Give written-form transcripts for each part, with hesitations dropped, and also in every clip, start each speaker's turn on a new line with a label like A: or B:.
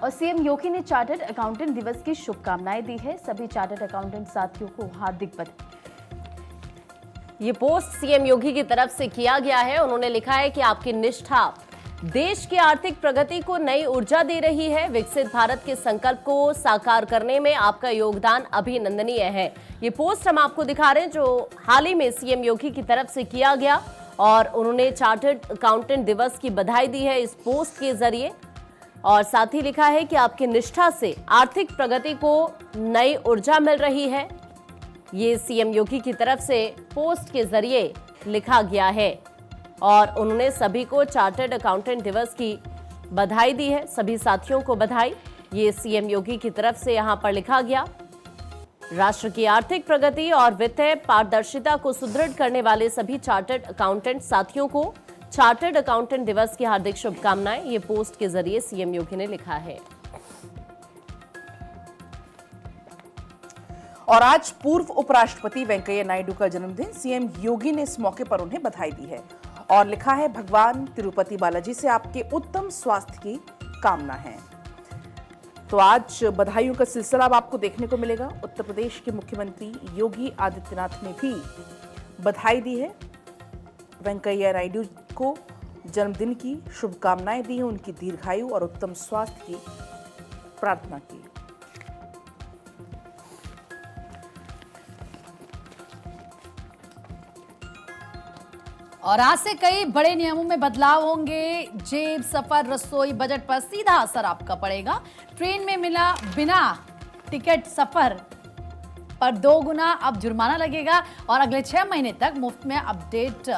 A: और सीएम योगी ने chartered accountant दिवस की शुभकामनाएं दी है। सभी चार्टर्ड अकाउंटेंट साथियों को हार्दिक बधाई।
B: ये पोस्ट सीएम योगी की तरफ से किया गया है। उन्होंने लिखा है कि आपकी निष्ठा देश की आर्थिक प्रगति को नई ऊर्जा दे रही है। विकसित भारत के संकल्प को साकार करने में आपका योगदान अभिनंदनीय है। ये पोस्ट हम आपको दिखा रहे हैं जो हाल ही में सीएम योगी की तरफ से किया गया और उन्होंने चार्टर्ड अकाउंटेंट दिवस की बधाई दी है इस पोस्ट के जरिए। और साथ ही लिखा है कि आपकी निष्ठा से आर्थिक प्रगति को नई ऊर्जा मिल रही है। ये सीएम योगी की तरफ से पोस्ट के जरिए लिखा गया है और उन्होंने सभी को चार्टर्ड अकाउंटेंट दिवस की बधाई दी है। सभी साथियों को बधाई। ये सीएम योगी की तरफ से यहां पर लिखा गया। राष्ट्र की आर्थिक प्रगति और वित्तीय पारदर्शिता को सुदृढ़ करने वाले सभी चार्टर्ड अकाउंटेंट साथियों को चार्टर्ड अकाउंटेंट दिवस की हार्दिक शुभकामनाएं। ये पोस्ट के जरिए सीएम योगी ने लिखा है।
C: और आज पूर्व उपराष्ट्रपति वेंकैया नायडू का जन्मदिन। सीएम योगी ने इस मौके पर उन्हें बधाई दी है और लिखा है, भगवान तिरुपति बालाजी से आपके उत्तम स्वास्थ्य की कामना है। तो आज बधाइयों का सिलसिला अब आपको देखने को मिलेगा। उत्तर प्रदेश के मुख्यमंत्री योगी आदित्यनाथ ने भी बधाई दी है। वेंकैया नायडू को जन्मदिन की शुभकामनाएं दी हैं, उनकी दीर्घायु और उत्तम स्वास्थ्य की प्रार्थना की।
D: और आज से कई बड़े नियमों में बदलाव होंगे। जेब, सफर, रसोई, बजट पर सीधा असर आपका पड़ेगा। ट्रेन में मिला बिना टिकट सफर पर 2 गुना अब जुर्माना लगेगा और अगले 6 महीने तक मुफ्त में अपडेट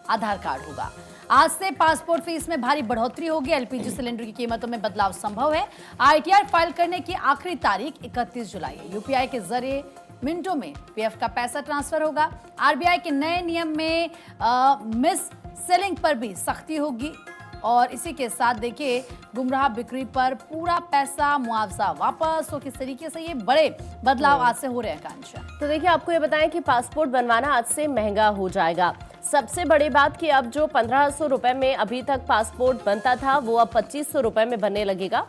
D: आधार कार्ड होगा। आज से पासपोर्ट फीस में भारी बढ़ोतरी होगी। एलपीजी सिलेंडर की कीमतों में बदलाव संभव है। आईटीआर फाइल करने की आखिरी तारीख 31 जुलाई है। यूपीआई के जरिए मिनटों में पीएफ का पैसा ट्रांसफर होगा। आरबीआई के नए नियम में मिस सेलिंग पर भी सख्ती होगी और इसी के साथ देखिए गुमराह बिक्री पर पूरा पैसा मुआवजा वापस। तो किस तरीके से ये बड़े बदलाव आज से हो रहे हैं कांक्षा।
B: तो देखिए आपको ये बताएं कि पासपोर्ट बनवाना आज से महंगा हो जाएगा। सबसे बड़ी बात कि अब जो 1500 रुपए में अभी तक पासपोर्ट बनता था वो अब 2500 रुपए में बनने लगेगा।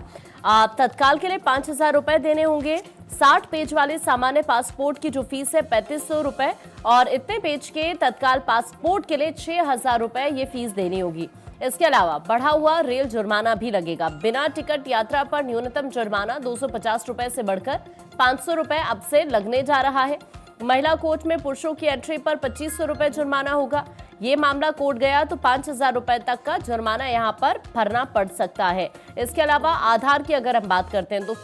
B: तत्काल के लिए 5000 रुपए देने होंगे। 60 पेज वाले सामान्य पासपोर्ट की जो फीस है 3500 रुपए और इतने पेज के तत्काल पासपोर्ट के लिए 6000 रुपए ये फीस देनी होगी। इसके अलावा बढ़ा हुआ रेल जुर्माना भी लगेगा। बिना टिकट यात्रा पर न्यूनतम जुर्माना 250 रुपए से बढ़कर 500 रुपए अब से लगने जा रहा है। महिला कोच में पुरुषों की एंट्री पर 2500 रुपए जुर्माना होगा। ये मामला कोर्ट गया तो 5000 रुपए तक का जुर्माना यहाँ पर भरना पड़ सकता है। इसके अलावा आधार की अगर हम बात करते हैं तो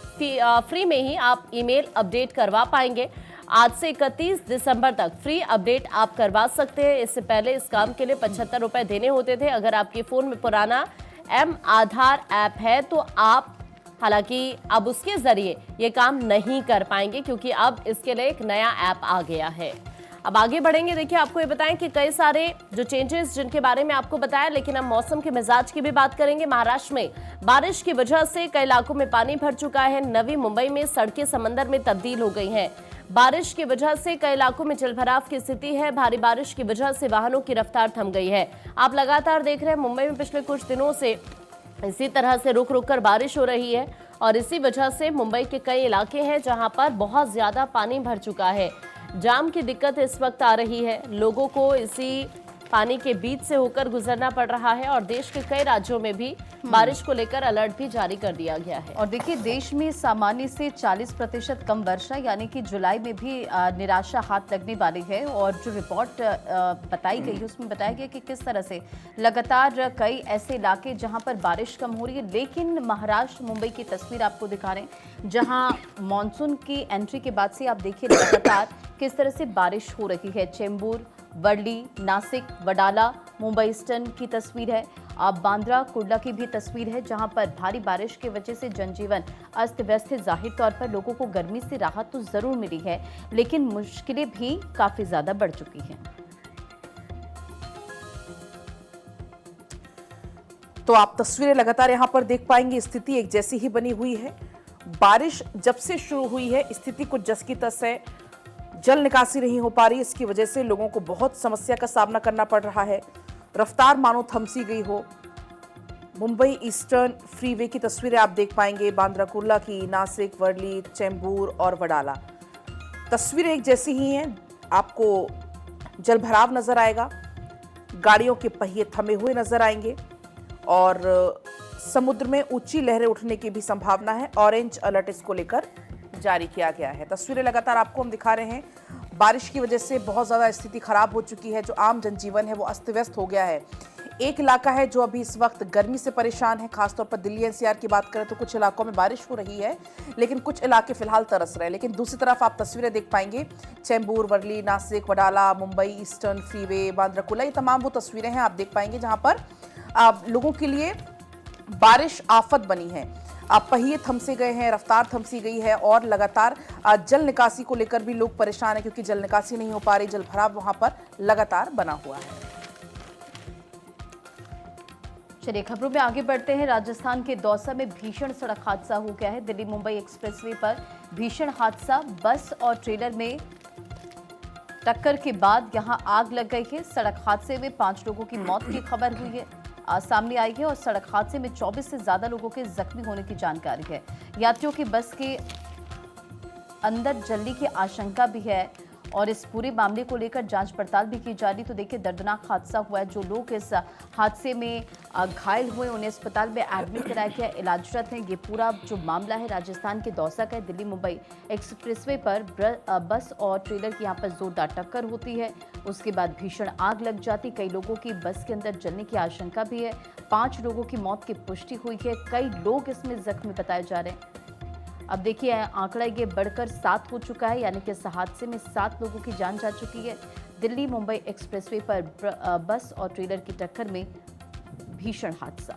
B: फ्री में ही आप ईमेल अपडेट करवा पाएंगे। आज से 31 दिसंबर तक फ्री अपडेट आप करवा सकते हैं। इससे पहले इस काम के लिए 75 रुपए देने होते थे। अगर आपके फोन में पुराना एम आधार ऐप है तो आप हालांकि अब उसके जरिए ये काम नहीं कर पाएंगे क्योंकि अब इसके लिए एक नया ऐप आ गया है। अब आगे बढ़ेंगे। देखिए आपको ये बताएं कि कई सारे जो चेंजेस जिनके बारे में आपको बताया, लेकिन अब मौसम के मिजाज की भी बात करेंगे। महाराष्ट्र में बारिश की वजह से कई इलाकों में पानी भर चुका है। नवी मुंबई में सड़कें समंदर में तब्दील हो गई हैं। बारिश की वजह से कई इलाकों में जलभराव की स्थिति है। भारी बारिश की वजह से वाहनों की रफ्तार थम गई है। आप लगातार देख रहे हैं मुंबई में पिछले कुछ दिनों से इसी तरह से रुक रुक कर बारिश हो रही है और इसी वजह से मुंबई के कई इलाके हैं जहां पर बहुत ज्यादा पानी भर चुका है। जाम की दिक्कत इस वक्त आ रही है। लोगों को इसी पानी के बीच से होकर गुजरना पड़ रहा है और देश के कई राज्यों में भी बारिश को लेकर अलर्ट भी जारी कर दिया गया है।
A: और देखिए देश में सामान्य से 40% कम वर्षा यानी कि जुलाई में भी निराशा हाथ लगने वाली है। और जो रिपोर्ट बताई गई है उसमें बताया गया कि किस तरह से लगातार कई ऐसे इलाके जहां पर बारिश कम हो रही है। लेकिन महाराष्ट्र मुंबई की तस्वीर आपको दिखा रहे हैं जहां मानसून की एंट्री के बाद से आप देखिए लगातार किस तरह से बारिश हो रही है। चेंबूर, वर्ली, नासिक, वडाला, मुंबई ईस्टर्न की तस्वीर है। अब बांद्रा कुर्ला की भी तस्वीर है जहां पर भारी बारिश की वजह से जनजीवन अस्त व्यस्त है। जाहिर तौर पर लोगों को गर्मी से राहत तो जरूर मिली है लेकिन मुश्किलें भी काफी ज्यादा बढ़ चुकी हैं।
C: तो आप तस्वीरें लगातार यहां पर देख पाएंगे। स्थिति एक जैसी ही बनी हुई है। बारिश जब से शुरू हुई है स्थिति कुछ जस की तस है। जल निकासी नहीं हो पा रही, इसकी वजह से लोगों को बहुत समस्या का सामना करना पड़ रहा है। रफ्तार मानो थम सी गई हो। मुंबई ईस्टर्न फ्रीवे की तस्वीरें आप देख पाएंगे, बांद्रा कुर्ला की, नासिक, वर्ली, चेंबूर और वडाला। तस्वीरें एक जैसी ही हैं। आपको जलभराव नजर आएगा, गाड़ियों के पहिए थमे हुए नजर आएंगे और समुद्र में ऊंची लहरें उठने की भी संभावना है। ऑरेंज अलर्ट इसको लेकर जारी किया गया है। तस्वीरें लगातार आपको हम दिखा रहे हैं। बारिश की वजह से बहुत ज़्यादा स्थिति खराब हो चुकी है। जो आम जनजीवन है वो अस्त व्यस्त हो गया है। एक इलाका है जो अभी इस वक्त गर्मी से परेशान है, खासतौर पर दिल्ली एनसीआर की बात करें तो कुछ इलाकों में बारिश हो रही है, लेकिन कुछ इलाके फिलहाल तरस रहे हैं। लेकिन दूसरी तरफ आप तस्वीरें देख पाएंगे, चेंबूर, वर्ली, नासिक, वडाला, मुंबई ईस्टर्न फ्रीवे, बांद्रा कुर्ला, ये तमाम वो तस्वीरें हैं आप देख पाएंगे जहां पर लोगों के लिए बारिश आफत बनी है। पहिए थमसे गए हैं, रफ्तार थमसी गई है और लगातार जल निकासी को लेकर भी लोग परेशान हैं क्योंकि जल निकासी नहीं हो पा रही, जल भराव वहां पर लगातार बना हुआ है।
A: चलिए खबरों में आगे बढ़ते हैं। राजस्थान के दौसा में भीषण सड़क हादसा हो गया है। दिल्ली मुंबई एक्सप्रेसवे पर भीषण हादसा, बस और ट्रेलर में टक्कर के बाद यहां आग लग गई है। सड़क हादसे में 5 लोगों की मौत की खबर हुई है, सामने आई है और सड़क हादसे में 24 से ज्यादा लोगों के जख्मी होने की जानकारी है। यात्रियों की बस के अंदर जलने की आशंका भी है और इस पूरे मामले को लेकर जांच पड़ताल भी की जा रही। तो देखिए दर्दनाक हादसा हुआ है। जो लोग इस हादसे में घायल हुए उन्हें अस्पताल में एडमिट कराया गया, इलाजरत हैं। ये पूरा जो मामला है राजस्थान के दौसा का है। दिल्ली मुंबई एक्सप्रेसवे पर बस और ट्रेलर की यहाँ पर जोरदार टक्कर होती है, उसके बाद भीषण आग लग जाती। कई लोगों की बस के अंदर जलने की आशंका भी है। 5 लोगों की मौत की पुष्टि हुई है, कई लोग इसमें जख्मी बताए जा रहे हैं। अब देखिए आंकड़ा ये बढ़कर 7 हो चुका है, यानी कि इस हादसे में 7 लोगों की जान जा चुकी है। दिल्ली मुंबई एक्सप्रेसवे पर बस और ट्रेलर की टक्कर में भीषण हादसा।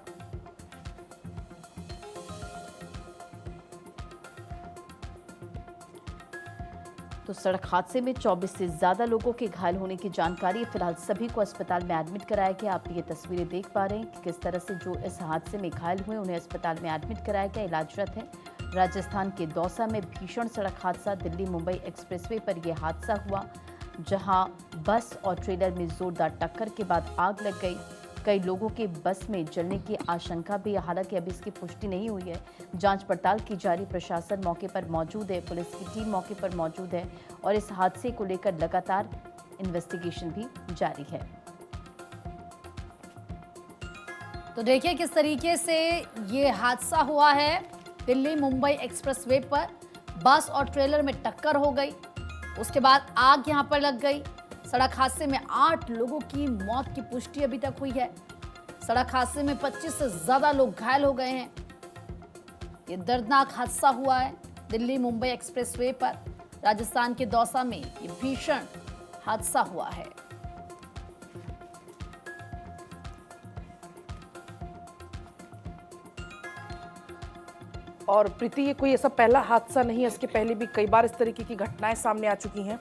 A: तो सड़क हादसे में 24 से ज्यादा लोगों के घायल होने की जानकारी है। फिलहाल सभी को अस्पताल में एडमिट कराया गया। आप ये तस्वीरें देख पा रहे हैं कि किस तरह से जो इस हादसे में घायल हुए उन्हें अस्पताल में एडमिट कराया गया, इलाजरत है। राजस्थान के दौसा में भीषण सड़क हादसा, दिल्ली मुंबई एक्सप्रेसवे पर यह हादसा हुआ जहां बस और ट्रेलर में जोरदार टक्कर के बाद आग लग गई। कई लोगों के बस में जलने की आशंका भी है, हालांकि अभी इसकी पुष्टि नहीं हुई है। जांच पड़ताल की जा रही, प्रशासन मौके पर मौजूद है, पुलिस की टीम मौके पर मौजूद है और इस हादसे को लेकर लगातार इन्वेस्टिगेशन भी जारी है।
D: तो देखिए किस तरीके से ये हादसा हुआ है। दिल्ली मुंबई एक्सप्रेसवे पर बस और ट्रेलर में टक्कर हो गई, उसके बाद आग यहां पर लग गई। सड़क हादसे में 8 लोगों की मौत की पुष्टि अभी तक हुई है। सड़क हादसे में 25 से ज्यादा लोग घायल हो गए हैं। ये दर्दनाक हादसा हुआ है दिल्ली मुंबई एक्सप्रेसवे पर, राजस्थान के दौसा में ये भीषण हादसा हुआ है।
C: और प्रीति, ये कोई ऐसा पहला हादसा नहीं है, इसके पहले भी कई बार इस तरीके की घटनाएं सामने आ चुकी हैं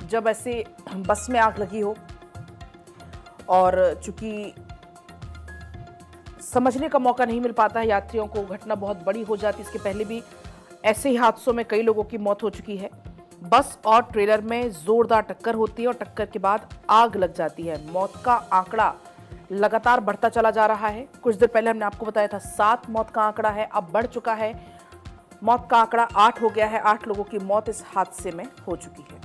C: जब ऐसे बस में आग लगी हो और चूंकि समझने का मौका नहीं मिल पाता है यात्रियों को, घटना बहुत बड़ी हो जाती है। इसके पहले भी ऐसे ही हादसों में कई लोगों की मौत हो चुकी है। बस और ट्रेलर में जोरदार टक्कर होती है और टक्कर के बाद आग लग जाती है। मौत का आंकड़ा लगातार बढ़ता चला जा रहा है। कुछ देर पहले हमने आपको बताया था 7 मौत का आंकड़ा है, अब बढ़ चुका है। मौत का आंकड़ा 8 हो गया है। 8 लोगों की मौत इस हादसे में हो चुकी है।